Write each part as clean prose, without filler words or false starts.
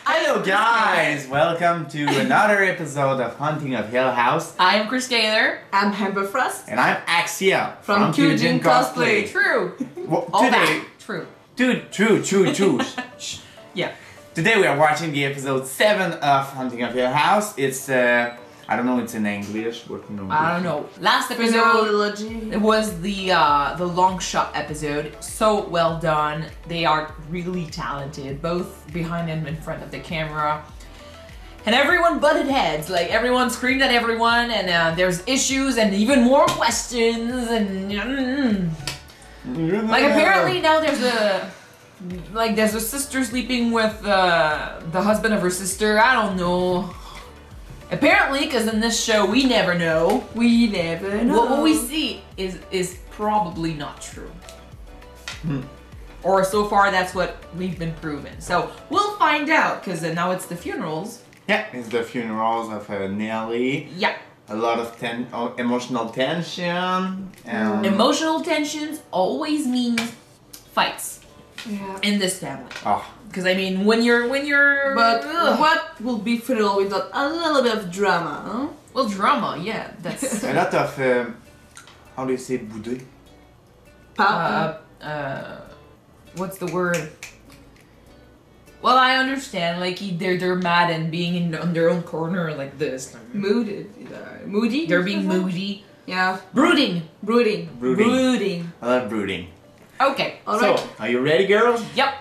Hello guys! Welcome to another episode of Hunting of Hill House. I'm Chris Gaylor. I'm Amber Frost. And I'm Axia from Kyuujin Cosplay. True. Well, All today, that. True. True. Yeah. Today we are watching the episode 7 of Hunting of Hill House. It's I don't know it's in English, but no. I don't know. Last episode EULOGY. it was the long shot episode. So well done. They are really talented, both behind and in front of the camera. And everyone butted heads. Like everyone screamed at everyone, and there's issues and even more questions. And like apparently now there's a sister sleeping with the husband of her sister. I don't know. Apparently, because in this show we never know. We never know. What we see is probably not true. Or so far that's what we've been proven. So we'll find out, because now it's the funerals. Yeah, it's the funerals of Nelly. Yeah. A lot of emotional tension. Emotional tensions always means fights. Yeah. In this family. Oh. Because I mean, when you're. But what will be funeral without a little bit of drama, huh? Well, drama, yeah. That's. A lot of how do you say boudé? What's the word? Well, I understand. Like they're mad and being on their own corner like this. Moody. They're being moody. Yeah. Brooding. I love brooding. Okay. Alright. So, are you ready, girls? Yep.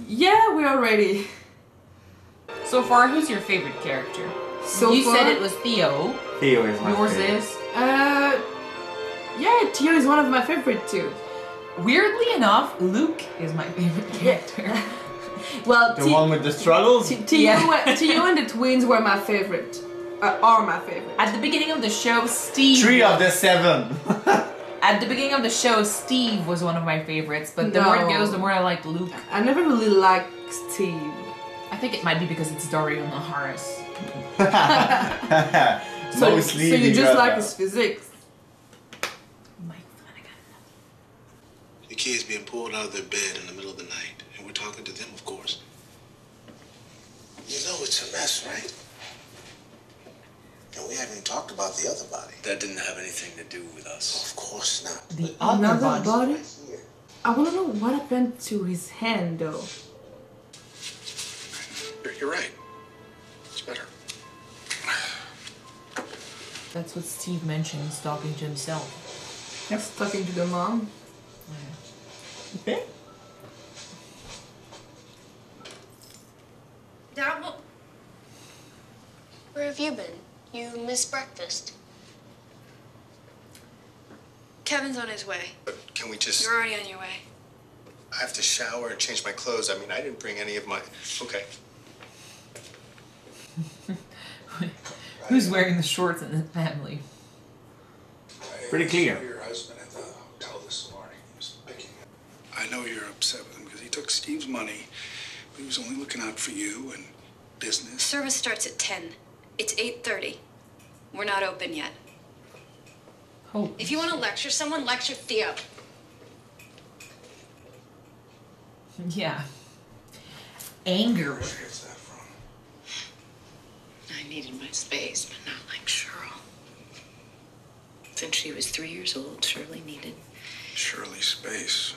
Yeah, we are ready. So far, who's your favorite character? You said it was Theo. Theo is my Yours favorite. is? Yeah, Theo is one of my favorite too. Weirdly enough, Luke is my favorite character. Well, The one with the struggles? Theo and the twins were my favorite. Are my favorite. At the beginning of the show, Steve. 3 of the 7. At the beginning of the show, Steve was one of my favorites, but the more it goes, the more I like Luke. I never really liked Steve. I think it might be because it's Dario Naharis. So Mostly you just like because- his physics. Mike Flanagan. The kids being pulled out of their bed in the middle of the night, and we're talking to them, of course. You know it's a mess, right? And we haven't even talked about the other body. That didn't have anything to do with us. Of course not. The Another other body. body? I want to know what happened to his hand though. You're right. It's better. That's what Steve mentions, talking to himself. Yes, talking to the mom. Okay. Dad, where have you been? You missed breakfast. Kevin's on his way. But can we just... You're already on your way. I have to shower and change my clothes. I mean, I didn't bring any of my... Okay. Who's wearing the shorts in the family? Pretty clear. Your husband at the hotel this morning. He was picking up. I know you're upset with him because he took Steve's money, but he was only looking out for you and business. Service starts at 10. It's 8:30. We're not open yet. Oh. If you want to lecture someone, lecture Theo. Yeah. Anger. Where is that from? I needed my space, but not like Cheryl. Since she was 3 years old, Shirley needed. Shirley's space.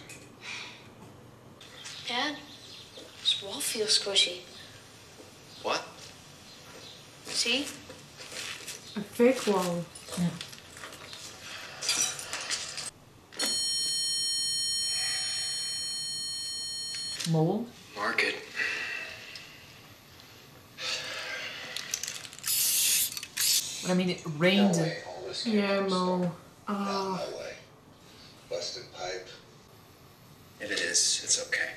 Dad, this wall feels squishy. What? See? A fake wall. Mole? Market. But I mean, it rained. Yeah, Mo. way. Busted pipe. If it is, it's okay.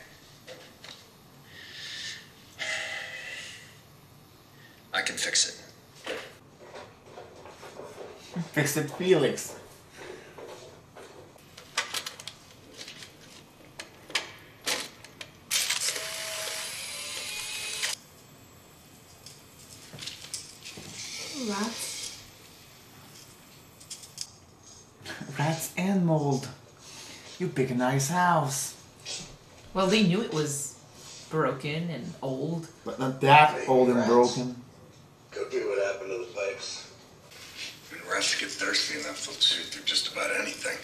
I can fix it. Fix it, Felix. Rats. Rats and mold. You pick a nice house. Well, they knew it was broken and old. But not that old and broken. Could be what happened to the pipes. When rats get thirsty enough, they'll shoot through just about anything.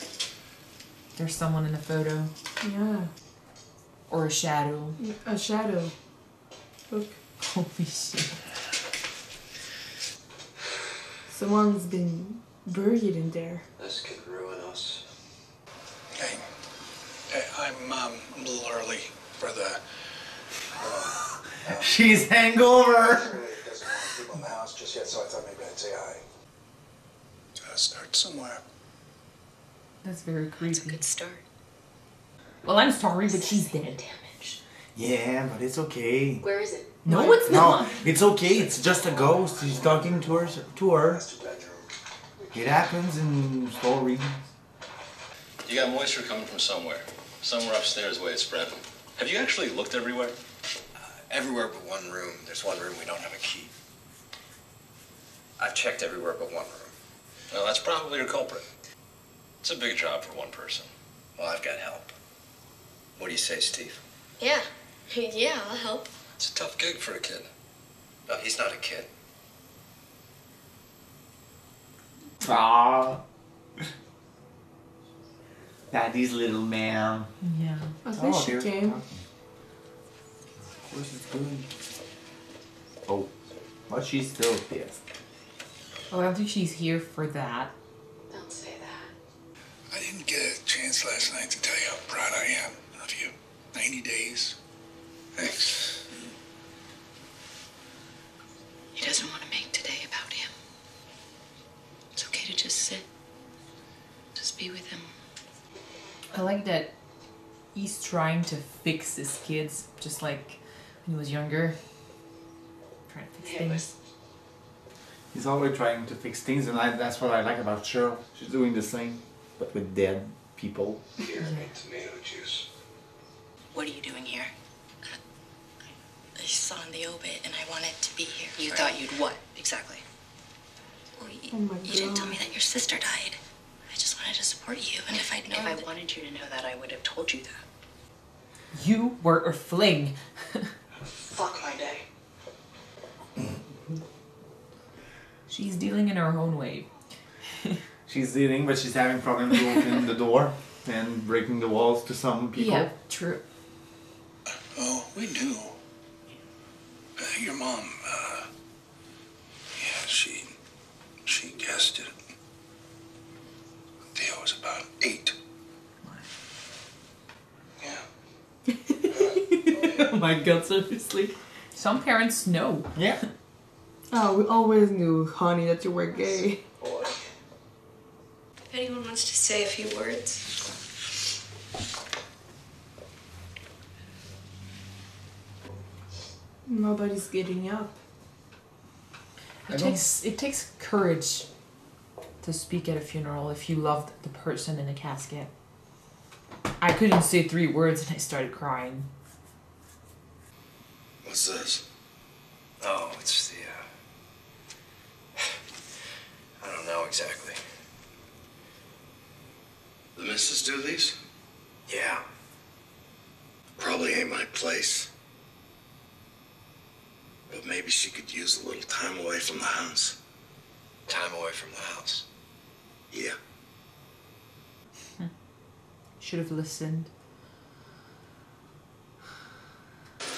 There's someone in the photo. Yeah. Or a shadow. A shadow. Look. Holy shit. Someone's been buried in there. This could ruin us. Hey, I'm a little early for the. She's hangover. Really doesn't want people in the house just yet, so I thought maybe I'd say hi. Start somewhere. That's very It's a creepy. good start. Well, I'm sorry, but she's dead. Damage. Yeah, but it's okay. Where is it? No, it's No, not. it's okay. It's just a ghost. She's talking to her. Master bedroom. It happens in stories. You got moisture coming from somewhere. Somewhere upstairs where it's spreading. Have you actually looked everywhere? Everywhere but one room. There's one room we don't have a key. I've checked everywhere but one room. Well, that's probably your culprit. It's a big job for one person. Well, I've got help. What do you say, Steve? Yeah. Yeah, I'll help. It's a tough gig for a kid. No, he's not a kid. Ah. Daddy's little man. Yeah. At least she they're came. talking. Of course it's good. Oh, but she's still pissed. Oh, I don't think she's here for that. Don't say that. I didn't get a chance last night to tell you how proud I am of you. 90 days. Thanks. He doesn't want to make today about him. It's okay to just sit. Just be with him. I like that he's trying to fix his kids, just like when he was younger. Trying to fix things. He's always trying to fix things, and that's what I like about Cheryl. She's doing the same, but with dead people. Here, make tomato juice. What are you doing here? I saw in the obit and I wanted to be here. You thought you'd what, exactly? Well, Oh my you didn't tell God. me that your sister died. I just wanted to support you, and if I'd known If I wanted you to know that, I would have told you that. You were a fling. Fuck my day. She's dealing in her own way. She's eating, but she's having problems to open the door and breaking the walls to some people. Yeah, true. Oh, we knew. Your mom, yeah, she guessed it. Theo was about 8. Yeah. Oh my god, seriously. Some parents know. Yeah. Oh, we always knew, honey, that you were gay. If anyone wants to say a few words. Nobody's getting up. It takes courage to speak at a funeral if you loved the person in the casket. I couldn't say 3 words and I started crying. What's this? Oh, it's the, I don't know exactly. The missus do these? Yeah. Probably ain't my place. But maybe she could use a little time away from the house. Time away from the house. Yeah. Should have listened.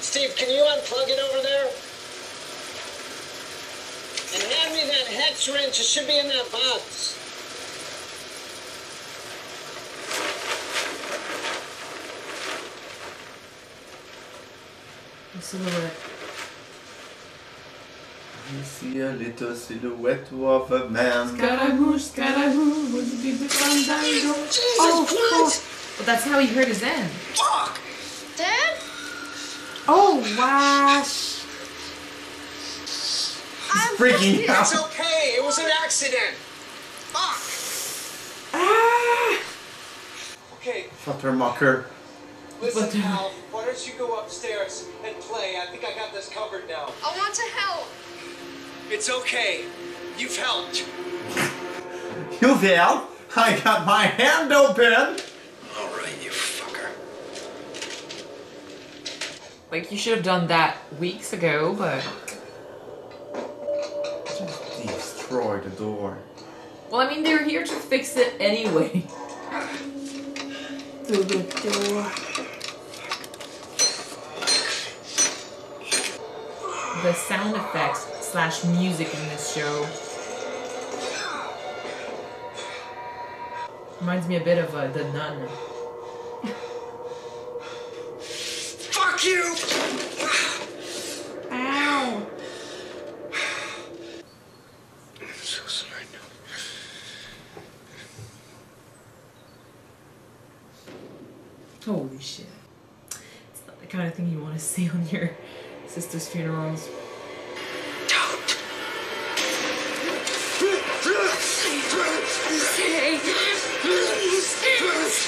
Steve, can you unplug it over there? And hand me that hex wrench. It should be in that box. A silhouette. You see a little silhouette of a man. Scaramouche, Scaramouche, would you be the fandango? Jesus Christ! But that's how he heard his end. Fuck! Dad? Oh, wash. Freaking out. It's okay. It was an accident. Fuck! Ah! Okay, Futtermucker. listen, Al. Why don't you go upstairs and play? I think I got this covered now. I want to help. It's okay. You've helped. You there? I got my hand open. All right, you fucker. Like, you should have done that weeks ago, but... Just destroy the door. Well, I mean, they're here to fix it anyway. Through the door. The sound effects / music in this show reminds me a bit of The Nun. Fuck you! Ow! I'm so sorry. Holy shit. It's not the kind of thing you want to see on your sister's funerals.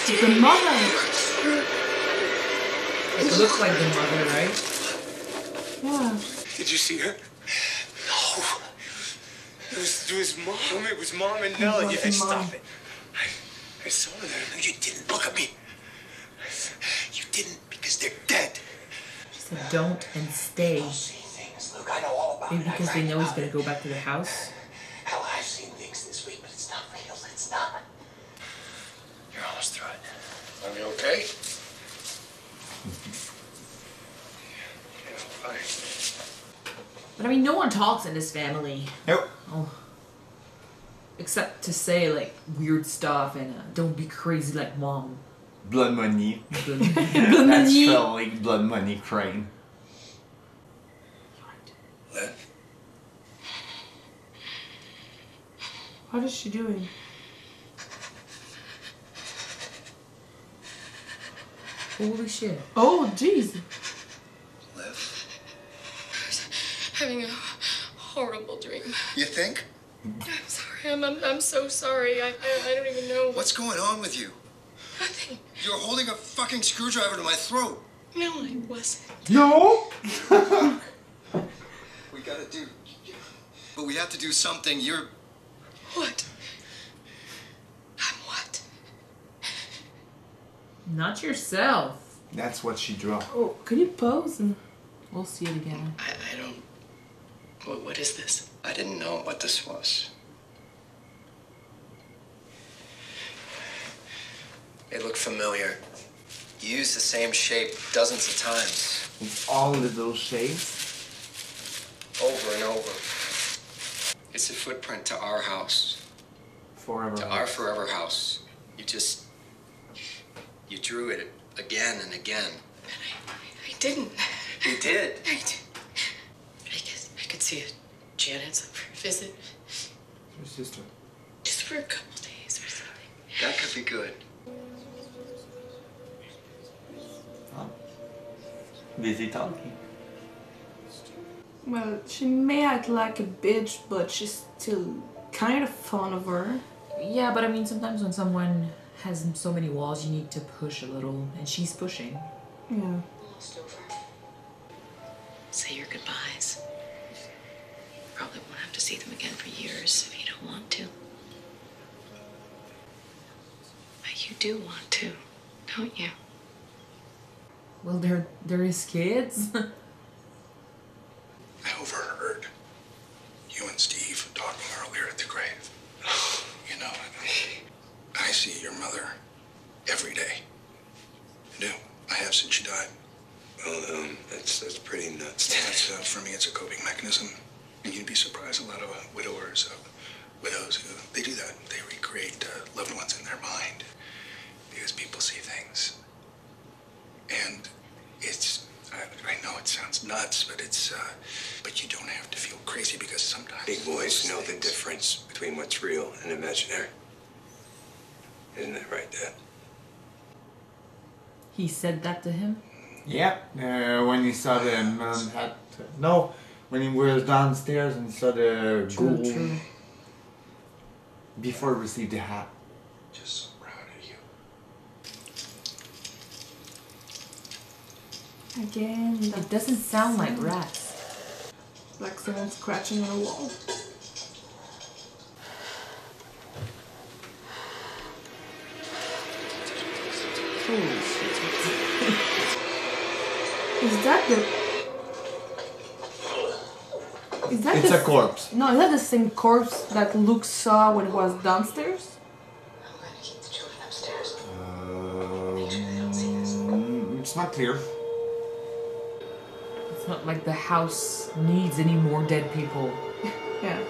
The mother! It looks like the mother, right? Yeah. Did you see her? No. It was Mom. It was Mom and Nella. It was Yeah, Mom. stop it. I saw them. You didn't look at me. You didn't because they're dead. She said don't and stay. I'll see things, Luke. I know all about Maybe it. because they know he's gonna go back to the house. Hell, I've seen things this week, but it's not real. It's not. You're almost through it. Are you okay? Yeah, fine. But I mean, no one talks in this family. Nope. Oh. Except to say, like, weird stuff and don't be crazy like Mom. Blood money. Blood That's spelled like Blood Money Crain. Len? What is she doing? Holy shit. Oh, jeez. Liv? Having a horrible dream. You think? I'm sorry. I'm so sorry. I don't even know. What's going on with you? Nothing. You're holding a fucking screwdriver to my throat. No, I wasn't. No! We gotta do... But we have to do something. You're... What? I'm what? Not yourself. That's what she drew. Oh, could you pose? We'll see it again. I don't... What is this? I didn't know what this was. It looked familiar. You used the same shape dozens of times. It's all little shapes. Over and over. It's a footprint to our house. Forever. To our forever house. You drew it again and again. I didn't. You did. I guess I could see it. Janet's up for a visit. Your sister. Just for a couple days or something. That could be good. Oh. Busy talking. Well, she may act like a bitch, but she's still kind of fond of her. Yeah, but I mean, sometimes when someone has so many walls, you need to push a little, and she's pushing. Yeah. Almost over. Say your goodbyes. Probably won't have to see them again for years if you don't want to. But you do want to, don't you? Well, there is kids. I overheard you and Steve talking earlier at the grave. You know, I see your mother every day. I do. I have since she died. Well, that's pretty nuts. That's, for me, it's a coping mechanism. And you'd be surprised, a lot of widows who, they do that. They recreate loved ones in their mind because people see things. And it's, I know it sounds nuts, but it's, but you don't have to feel crazy because sometimes... Big boys know the difference between what's real and imaginary. Isn't that right, Dad? He said that to him? Yeah, when he saw the Manhattan. No, when he was downstairs and he saw the ghoul. True. Before he received the hat. Just so proud of you. Again, It doesn't sound like rats. like someone scratching on a wall. Holy shit. Is that the... Is that It's the a corpse. No, is that the same corpse that Luke saw when he was downstairs? I'm going to keep the children upstairs. It's not clear. It's not like the house needs any more dead people. Yeah.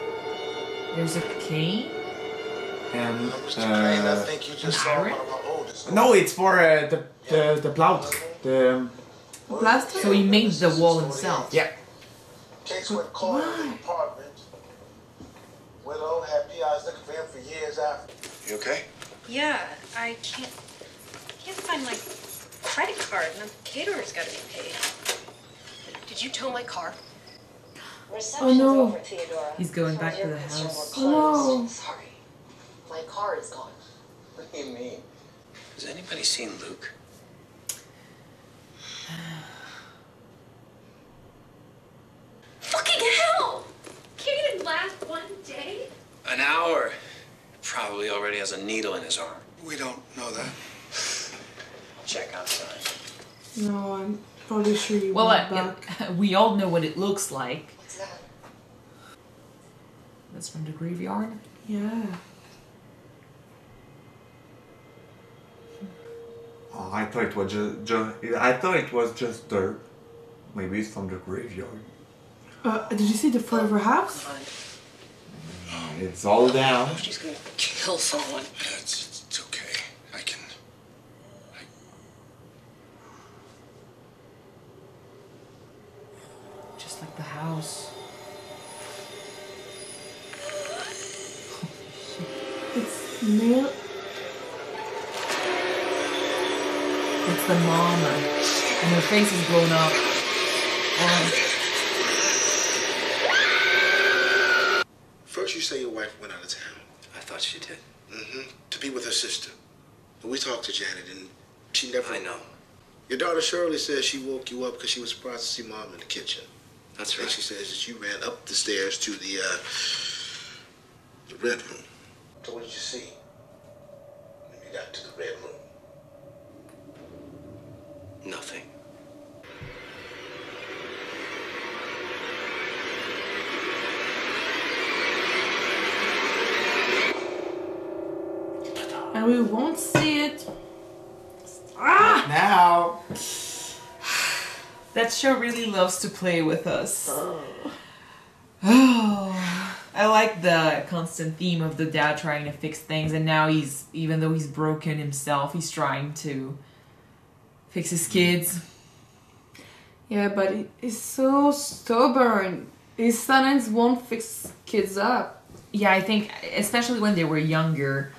There's a cane. And I think you just saw one iron? of our oldest. no, it's for the plout. The Blaster? So he made the wall himself. yeah. Case went cold in the apartment. Widow had PIs looking for him for years after. You okay? Yeah, I can't find my credit card, and the caterer's got to be paid. Did you tow my car? Oh no. Over, Theodora. He's going back to the Your house. concern were closed. No. Sorry. My car is gone. What do you mean? Has anybody seen Luke? Fucking hell! Can't even last one day? An hour. Probably already has a needle in his arm. We don't know that. Check outside. No, I'm probably sure you Well, went back. we all know what it looks like. What's that? That's from the graveyard. Yeah. Oh, I thought it was I thought it was just dirt. Maybe it's from the graveyard. Did you see the front of her house? It's all down. She's gonna kill someone. Yeah, it's okay. I can. Just like the house. It's nail. It's the mom, and her face is blown up. First you say your wife went out of town. I thought she did. Mm-hmm. To be with her sister. But we talked to Janet and she never... I know. Your daughter Shirley says she woke you up because she was surprised to see Mom in the kitchen. That's And right. she says that you ran up the stairs to the red room. So what did you see when you got to the red room? Nothing. And we won't see it. Now. That show really loves to play with us. Oh, I like the constant theme of the dad trying to fix things, and now even though he's broken himself, he's trying to fix his kids. Yeah, but he's so stubborn. His sons won't fix kids up. Yeah, I think, especially when they were younger,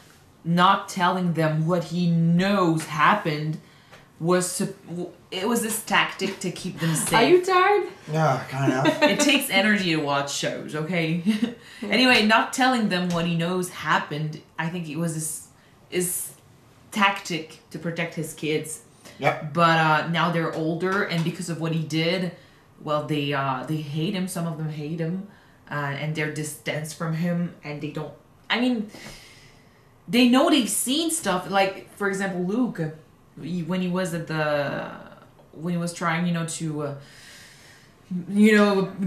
not telling them what he knows happened was this tactic to keep them safe. Are you tired? Yeah, kind of. It takes energy to watch shows, okay? Anyway, not telling them what he knows happened, I think it was his tactic to protect his kids. Yep. But now they're older, and because of what he did, well, they hate him. Some of them hate him, and they're distanced from him, and they don't... I mean, they know they've seen stuff. Like, for example, Luke, when he was trying, to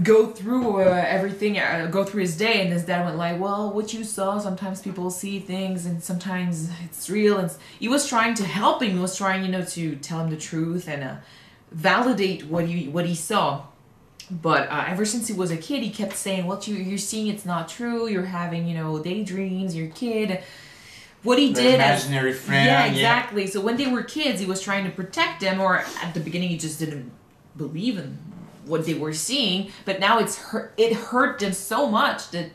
go through everything, go through his day, and his dad went like, well, what you saw, sometimes people see things and sometimes it's real, and he was trying to help him. He was trying, to tell him the truth and validate what he saw. But ever since he was a kid, he kept saying, what you're seeing, it's not true, you're having, daydreams, your kid. What he did, imaginary friend. yeah, exactly. So when they were kids, he was trying to protect them, or at the beginning, he just didn't believe in what they were seeing. But now it hurt them so much that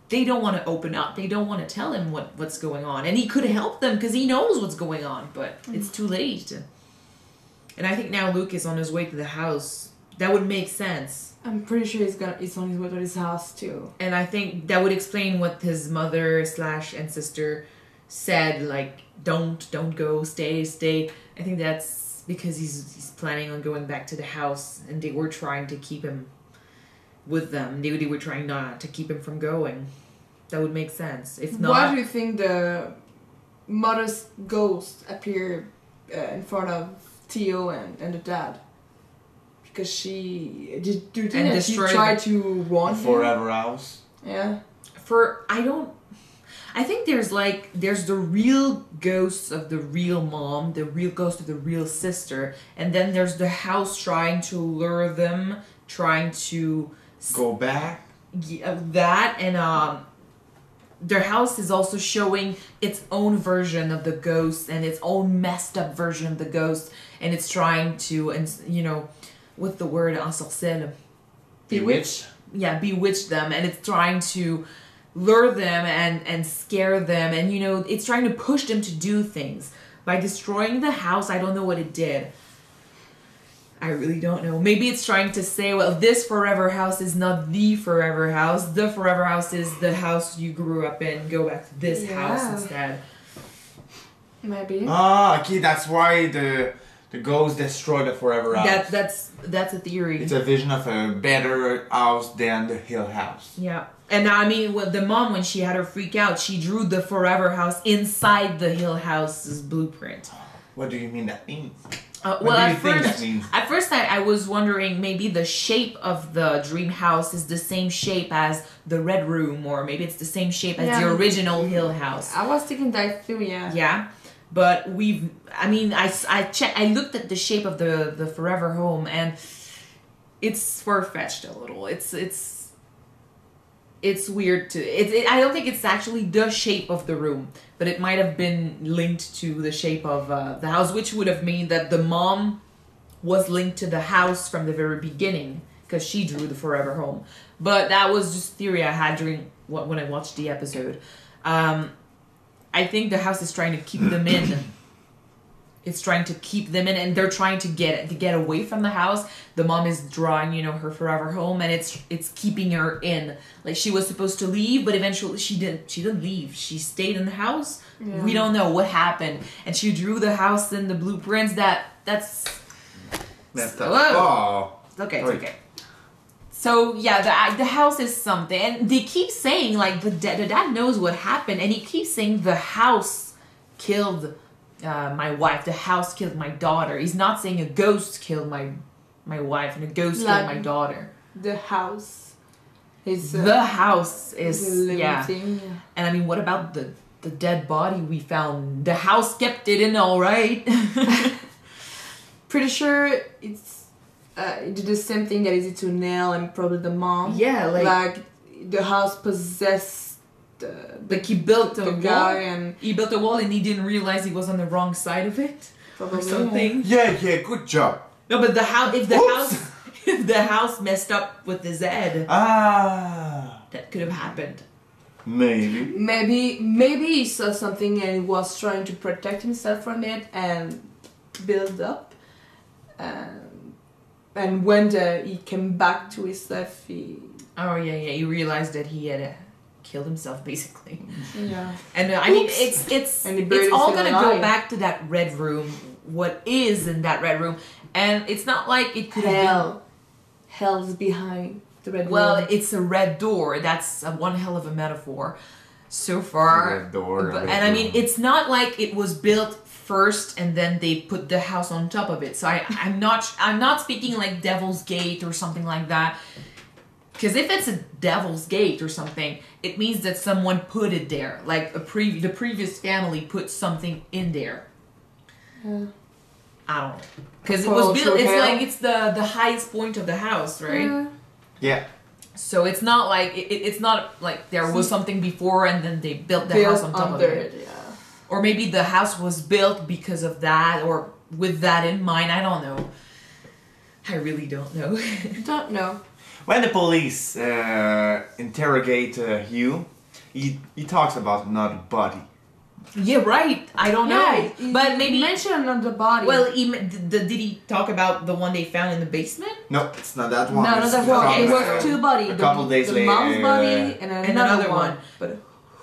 they don't want to open up. They don't want to tell him what's going on, and he could help them because he knows what's going on, but it's too late. And I think now Luke is on his way to the house. That would make sense. I'm pretty sure he's on his way to his house too. And I think that would explain what his mother / and sister said, like, don't go, stay. I think that's because he's planning on going back to the house, and they were trying to keep him with them. They were trying not to keep him from going. That would make sense. If not, why do you think the mother's ghost appeared in front of Theo and the dad? because she did. Do you And think that she destroyed tried the- to warn him? Forever house. Yeah. I think there's the real ghosts of the real mom, the real ghost of the real sister, and then there's the house trying to lure them, trying to Go back. that, and their house is also showing its own version of the ghost and its own messed up version of the ghost, and it's trying to, and you know, what's the word, ensorcelle? Bewitch. Yeah, bewitch them, and it's trying to lure them and scare them, and you know, it's trying to push them to do things. By destroying the house, I don't know what it did. I really don't know. Maybe it's trying to say, well, this forever house is not the forever house. The forever house is the house you grew up in. Go back to this house instead. Maybe. Ah, okay, that's why the ghost destroyed the forever house. That's a theory. It's a vision of a better house than the Hill House. Yeah. And I mean, with the mom, when she had her freak out, she drew the forever house inside the Hill House's blueprint. What do you mean that means? Well, do you think that means? At first I was wondering maybe the shape of the dream house is the same shape as the red room, or maybe it's the same shape as the original Hill House. I was thinking that too, yeah. Yeah, but I looked at the shape of the forever home, and it's far-fetched a little. It's weird I don't think it's actually the shape of the room, but it might have been linked to the shape of the house, which would have meant that the mom was linked to the house from the very beginning, because she drew the forever home. But that was just theory I had when I watched the episode. I think the house is trying to keep them in. It's trying to keep them in, and they're trying to get away from the house. The mom is drawing, you know, her forever home, and it's keeping her in. Like, she was supposed to leave, but eventually she didn't leave. She stayed in the house. Yeah. We don't know what happened, and she drew the house in the blueprints. That's oh. Okay, it's okay. So yeah, the house is something, and they keep saying like the dad knows what happened, and he keeps saying the house killed my wife. The house killed my daughter. He's not saying a ghost killed my wife and a ghost killed my daughter. The house is the house is thing. And I mean, what about the dead body we found? The house kept it in, all right. Pretty sure it did the same thing that it did to Nell and probably the mom. Yeah, like the house possessed. Like he built a guy wall, and he built a wall and he didn't realize he was on the wrong side of it, or something. Yeah, good job. No, but the house, if the house messed up with his head, that could have happened. Maybe he saw something and he was trying to protect himself from it and build up. And when he came back to his life, he realized that he had killed himself, basically. Yeah. And I mean, it's all gonna go back to that red room. What is in that red room? And it's not like it could have hell's behind the red room. Well, it's a red door. That's one hell of a metaphor so far. Red door. And I mean, it's not like it was built first and then they put the house on top of it. So I'm not speaking like Devil's Gate or something like that. Because if it's a Devil's Gate or something, it means that someone put it there. Like the previous family put something in there. I don't know. Because it was built, it's the highest point of the house, right? Yeah. So it's not like it's not like there was something before and then they built the house on top of it. Yeah. Or maybe the house was built because of that, or with that in mind. I don't know. I really don't know. Don't know. When the police interrogate Hugh, he talks about another body. Yeah, right. I don't know. But maybe he mentioned another body. Well, did he talk about the one they found in the basement? No, it's not that one. No, not that one. It was two bodies. A couple days later. The mom's body and another one. But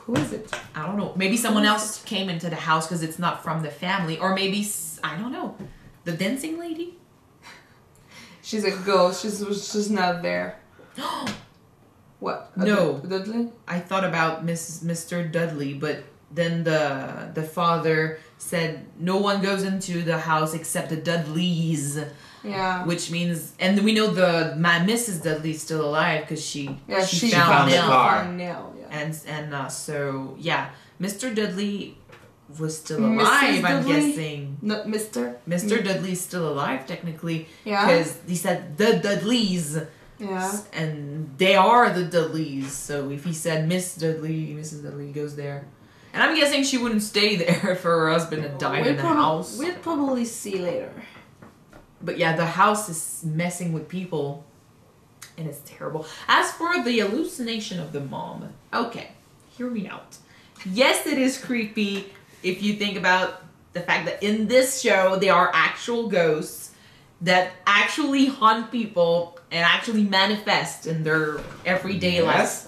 who is it? I don't know. Maybe someone else came into the house because it's not from the family. Or maybe, I don't know, the dancing lady? She's a ghost. She's not there. What? No. Dudley? I thought about Mr. Dudley, but then the father said no one goes into the house except the Dudleys. Yeah. Which means, and we know Mrs. Dudley's still alive because she found found the Nell. car. And so yeah, Mr. Dudley was still Mrs. alive. I'm Dudley? guessing. Not Mr. Mr. Dudley's still alive technically. Yeah. Because he said the Dudleys. Yeah. And they are the Dudleys. So if he said Mrs. Dudley goes there. And I'm guessing she wouldn't stay there if her husband had died in the house. We'll probably see later. But yeah, the house is messing with people. And it's terrible. As for the hallucination of the mom. Okay, hear me out. Yes, it is creepy if you think about the fact that in this show, they are actual ghosts that actually haunt people and actually manifest in their everyday life.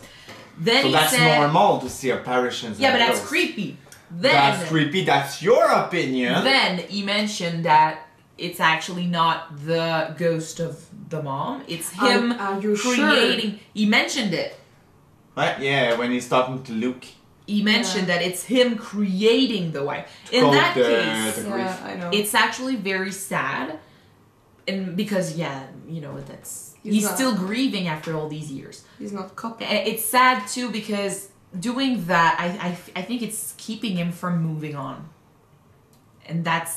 Then so that's normal to see apparitions. Yeah, but that's creepy. Then, that's creepy. That's your opinion. Then he mentioned that it's actually not the ghost of the mom. It's him creating. Sure? He mentioned it. What? Yeah, when he's talking to Luke. He mentioned that it's him creating the wife. In that case, I know. It's actually very sad. And because, he's still grieving after all these years. He's not copying. It's sad too because doing that, I think it's keeping him from moving on. And that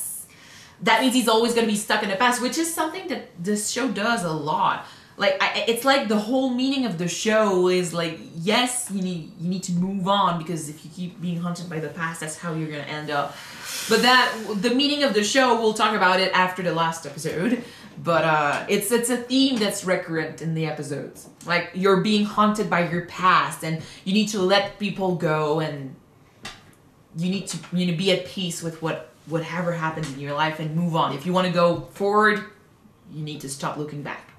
means he's always going to be stuck in the past, which is something that this show does a lot. Like, it's like the whole meaning of the show is like, yes, you need to move on because if you keep being haunted by the past, that's how you're going to end up. But the meaning of the show, we'll talk about it after the last episode. But it's a theme that's recurrent in the episodes. Like, you're being haunted by your past and you need to let people go and you need to be at peace with whatever happens in your life and move on. If you want to go forward, you need to stop looking back.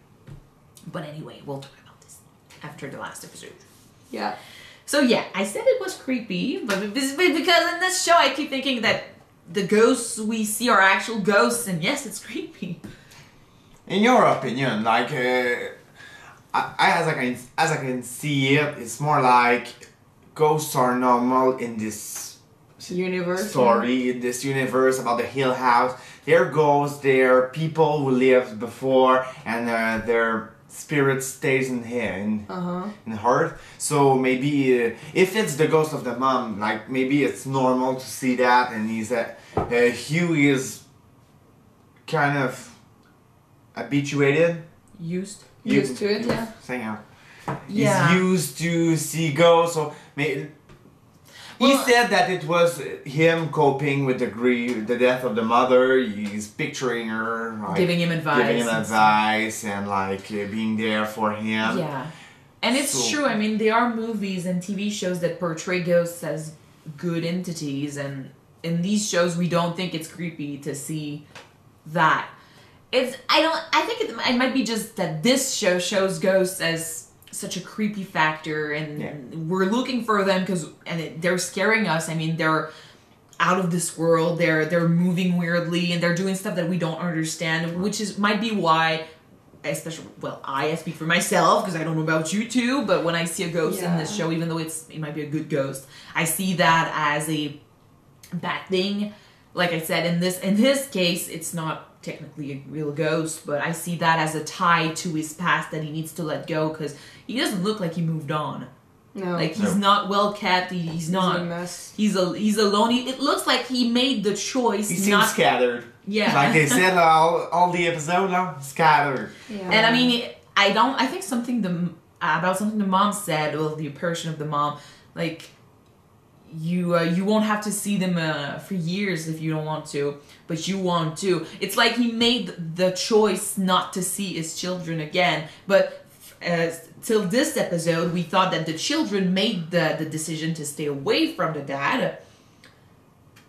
But anyway, we'll talk about this after the last episode. Yeah. So yeah, I said it was creepy, but because in this show I keep thinking that the ghosts we see are actual ghosts, and yes, it's creepy. In your opinion, like, as I can see it, it's more like ghosts are normal in this universe story, in this universe about the Hill House. They're ghosts, they're people who lived before, and their spirit stays in here, in Earth. So maybe if it's the ghost of the mom, like maybe it's normal to see that, and Hugh is kind of habituated, used to it, yeah. He's used to see ghosts, so maybe. He said that it was him coping with the death of the mother. He's picturing her, like, giving him advice, and like being there for him. Yeah, and it's true. I mean, there are movies and TV shows that portray ghosts as good entities, and in these shows, we don't think it's creepy to see that. I think it might be just that this show shows ghosts as such a creepy factor, and we're looking for them because they're scaring us. I mean, they're out of this world. They're moving weirdly, and they're doing stuff that we don't understand, which might be why, especially, well, I speak for myself because I don't know about you two, but when I see a ghost in this show, even though it might be a good ghost, I see that as a bad thing. Like I said, in his case, it's not technically a real ghost, but I see that as a tie to his past that he needs to let go because he doesn't look like he moved on. No. Like, he's not well kept. He's not. A mess. He's alone. It looks like he made the choice. He seems scattered. Yeah. Like they said all the episode now, scattered. Yeah. And I mean, I think something the mom said, well, the apparition of the mom, like, you won't have to see them for years if you don't want to, but you want to. It's like he made the choice not to see his children again, but till this episode we thought that the children made the decision to stay away from the dad.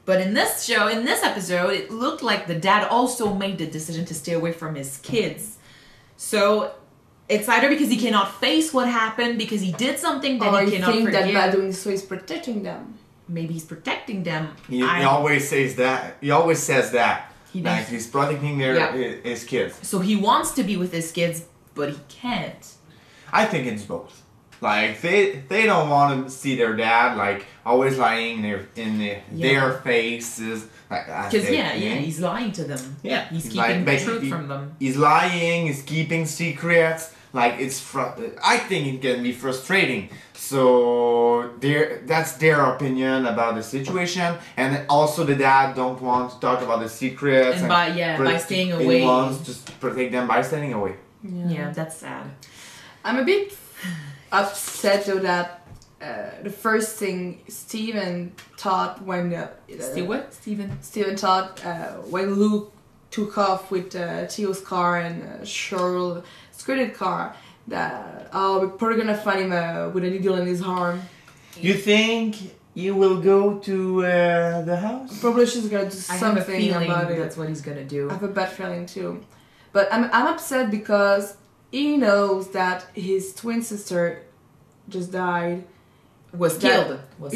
But in this episode, it looked like the dad also made the decision to stay away from his kids. So it's either because he cannot face what happened, because he did something that he cannot forgive. That by doing so he's protecting them. Maybe he's protecting them. He always says that. He always says that. Like, he's protecting his kids. So he wants to be with his kids, but he can't. I think it's both. Like they don't want to see their dad like always lying their faces. Because he's lying to them. Yeah, he's keeping the truth from them. He's lying. He's keeping secrets. Like I think it can be frustrating. So that's their opinion about the situation, and also the dad don't want to talk about the secrets. And by staying away, he wants to protect them by staying away. Yeah, that's sad. I'm a bit upset though that the first thing Steven thought when Steven thought when Luke took off with Theo's car and Cheryl's credit car, that we're probably gonna find him with a needle in his arm. You think you will go to the house? Probably she's gonna do something about it. That's what he's gonna do. I have a bad feeling too, but I'm upset because he knows that his twin sister just died. Was killed. Was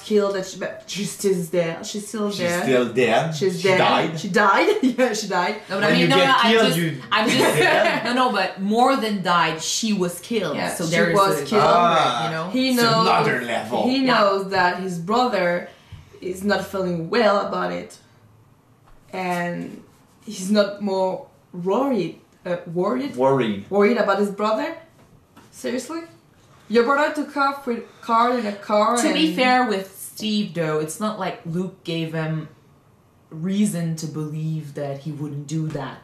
killed. But she's still there. She's still there. She's still dead. She's she dead. Died. She died. Yeah, she died. No, but I'm just no, but more than died, she was killed. Yeah, so she there was is killed. He knows another level. He knows that his brother is not feeling well about it, and he's not more worried about his brother. Seriously. Your brother took off with Carl in a car. To be fair with Steve, though, it's not like Luke gave him reason to believe that he wouldn't do that.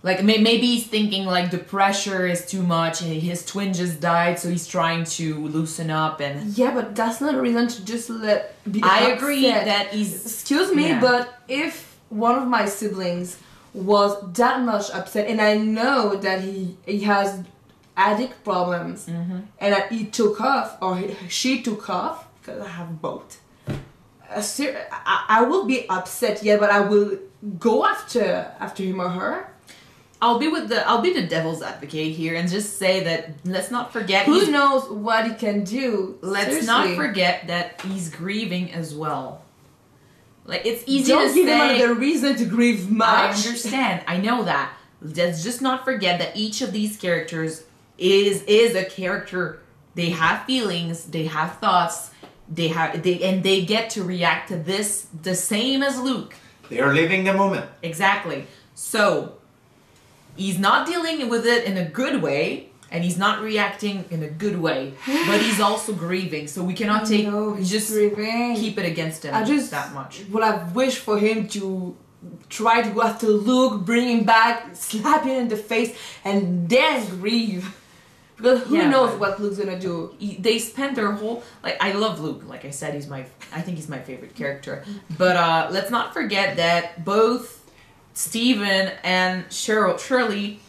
Like, maybe he's thinking, like, the pressure is too much and his twin just died, so he's trying to loosen up and... Yeah, but that's not a reason to just be I upset. agree that he's... Excuse me, but if one of my siblings was that much upset, and I know that he has addict problems, and that he took off, or she took off, because I have both. I will be upset, yeah, but I will go after him or her. I'll be the devil's advocate here and just say that let's not forget who knows what he can do. Let's not forget that he's grieving as well. Like, it's easy to say. Don't give him another reason to grieve much. I understand. I know that. Let's just not forget that each of these characters is a character. They have feelings, they have thoughts, they get to react to this the same as Luke. They are living the moment. Exactly. So he's not dealing with it in a good way, and he's not reacting in a good way, but he's also grieving. So we cannot grieving. Keep it against him that much. What I wish for him to try to go after Luke, bring him back, slap him in the face, and then grieve. Because who knows what Luke's gonna do? They spent their whole... Like, I love Luke. Like I said, I think he's my favorite character. But let's not forget that both Steven and Shirley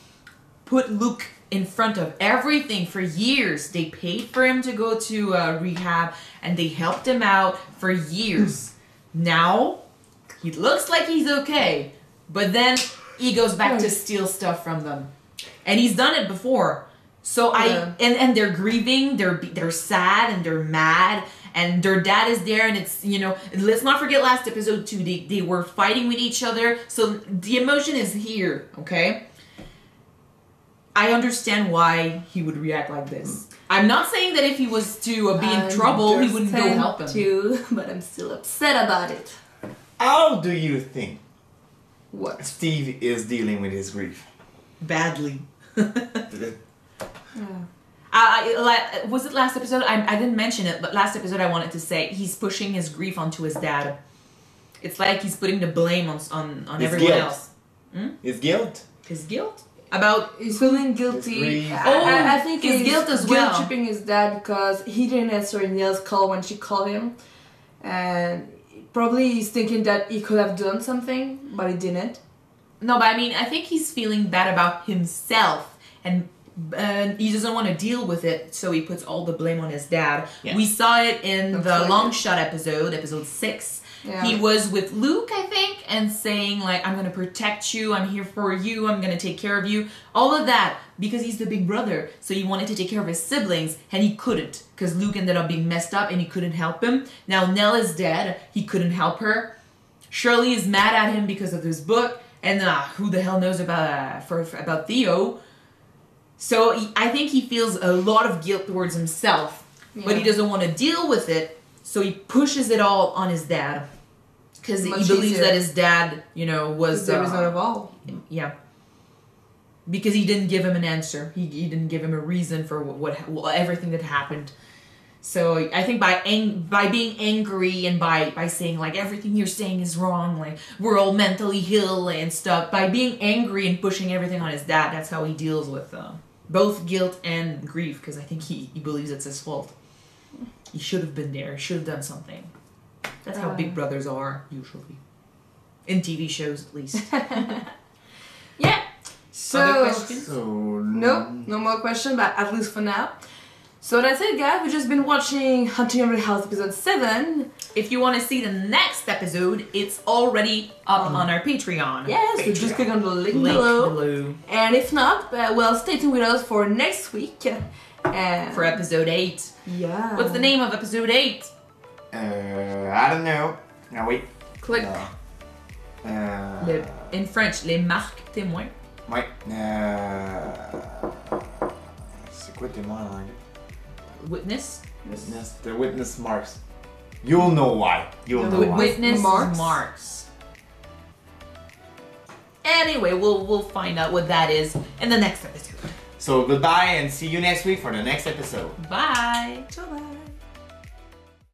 put Luke in front of everything for years. They paid for him to go to rehab, and they helped him out for years. Now, he looks like he's okay, but then he goes back to steal stuff from them. And he's done it before. So and they're grieving, they're sad and they're mad, and their dad is there, and it's, let's not forget last episode too, they were fighting with each other, so the emotion is here, okay? I understand why he would react like this. I'm not saying that if he was to be in trouble, he wouldn't go help him. Too, but I'm still upset about it. How do you think Steve is dealing with his grief? Badly. Was it last episode? I didn't mention it, but last episode I wanted to say he's pushing his grief onto his dad. It's like he's putting the blame on everyone else. His guilt? His guilt? About he's feeling guilty. I think his guilt as well. Guilt tripping his dad because he didn't answer Neil's call when she called him, and probably he's thinking that he could have done something, but he didn't. No, but I mean, I think he's feeling bad about himself, and he doesn't want to deal with it, so he puts all the blame on his dad. Yeah. We saw it in the long shot episode 6. Yeah. He was with Luke, I think, and saying, like, I'm going to protect you, I'm here for you, I'm going to take care of you. All of that, because he's the big brother. So he wanted to take care of his siblings, and he couldn't, because Luke ended up being messed up, and he couldn't help him. Now Nell is dead, he couldn't help her. Shirley is mad at him because of this book, and who the hell knows about Theo. So I think he feels a lot of guilt towards himself, but he doesn't want to deal with it, so he pushes it all on his dad. Because he believes that his dad, you know, was... the result of all. Yeah. Because he didn't give him an answer. He didn't give him a reason for what everything that happened. So I think by being angry and by saying, like, everything you're saying is wrong, like, we're all mentally ill and stuff, by being angry and pushing everything on his dad, that's how he deals with both guilt and grief, because I think he believes it's his fault. He should have been there. He should have done something. That's how big brothers are, usually. In TV shows, at least. Yeah. So, other questions? No more questions, but at least for now. So that's it, guys. We've just been watching Hunting Over the House episode 7. If you want to see the next episode, it's already up on our Patreon. Yes, so just click on the link below. And if not, well, stay tuned with us for next week. For episode 8. Yeah. What's the name of episode 8? I don't know. Now wait. Click. In French, les marques témoins. Ouais. C'est quoi témoin en anglais? Witness? Witness. The witness marks. You'll know why. You'll know why. Witness marks. Anyway, we'll find out what that is in the next episode. So goodbye and see you next week for the next episode. Bye. Bye-bye.